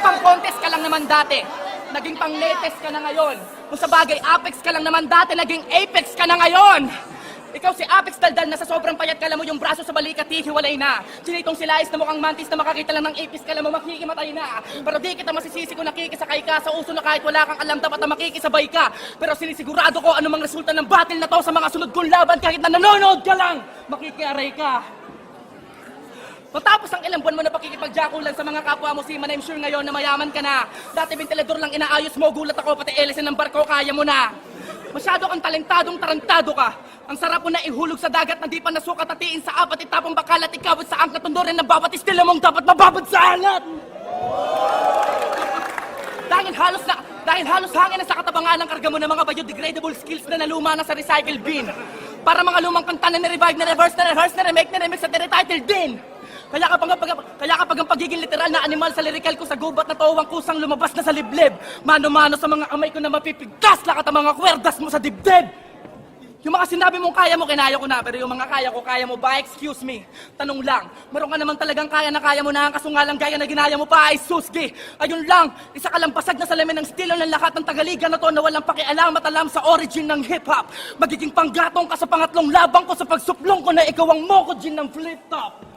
pang-contest ka lang naman dati. Naging pang-latest ka na ngayon. Kung sa bagay, Apex ka lang naman dati, naging Apex ka na ngayon. Ikaw si Apex daldal na sa sobrang payat ka mo yung braso sa balikat, hihiwalay na. Sinitong silais na mukhang mantis na makakita lang ng ipis ka mo makikimatay na. Pero di kita masisisi kung nakikisakay ka sa uso na kahit wala kang alam dapat na makikisabay ka. Pero sinisigurado ko anumang resulta ng battle na to sa mga sunod kong laban kahit na nanonood ka lang, makikiaray ka. Matapos ang ilang buwan mo na pakikipagjakulan sa mga kapwa mo, Seaman, I'm sure ngayon na mayaman ka na. Dati ventilador lang inaayos mo, gulat ako, pati elisin ng barko, kaya mo na. Masyado kang talentadong tarantado ka. Ang sarap mo na ihulog sa dagat na di pa nasukat at tiin sa apat itapong bakal at ikawit sa angkat tundurin ng bawat estilo mong dapat mababad sa angat. Dahil halos hangin na sa katabangan ng karga mo ng mga biodegradable skills na naluma na sa recycle bin. Para mga lumang kanta na ni-revive, na-reverse, na-rehearse, na-remake, na-remix at na-retitle din. Kaya kapag ang pagiging literal na animal sa lirikal ko sa gubat na tawang kusang lumabas na sa liblib. Mano-mano sa mga kamay ko na mapipigtas lakat ang mga kwerdas mo sa dibdib. Yung mga sinabi mong kaya mo, kinaya ko na. Pero yung mga kaya ko, kaya mo ba? Excuse me. Tanong lang, meron ka naman talagang kaya na kaya mo na ang kasungalang gaya na ginaya mo pa ay susgi. Ayun lang, isa ka lang basag na salamin ng estilo ng lahat ng tagaligan na to na walang pakialam at alam sa origin ng hip-hop. Magiging panggatong ka sa pangatlong labang ko sa pagsuplong ko na ikaw ang mokojin ng flip-top.